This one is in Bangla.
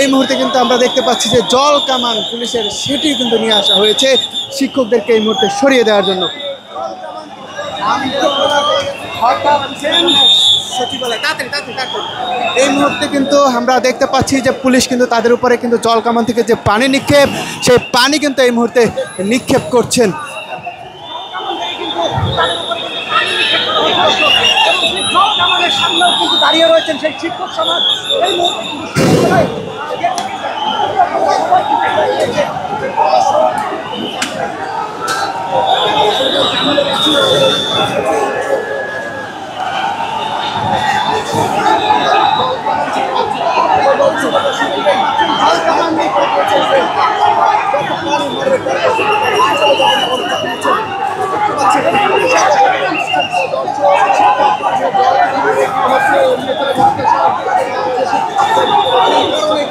এই মুহূর্তে কিন্তু আমরা দেখতে পাচ্ছি যে জল কামান পুলিশের সেটি কিন্তু নিয়ে আসা হয়েছে শিক্ষকদেরকে এই মুহূর্তে সরিয়ে দেওয়ার জন্য। এই মুহূর্তে কিন্তু আমরা দেখতে পাচ্ছি যে পুলিশ কিন্তু তাদের উপরে কিন্তু জল কামান থেকে যে পানি নিক্ষেপ, সেই পানি কিন্তু এই মুহূর্তে নিক্ষেপ করছেন। দাঁড়িয়ে রয়েছেন সেই শিক্ষক সমাজ এই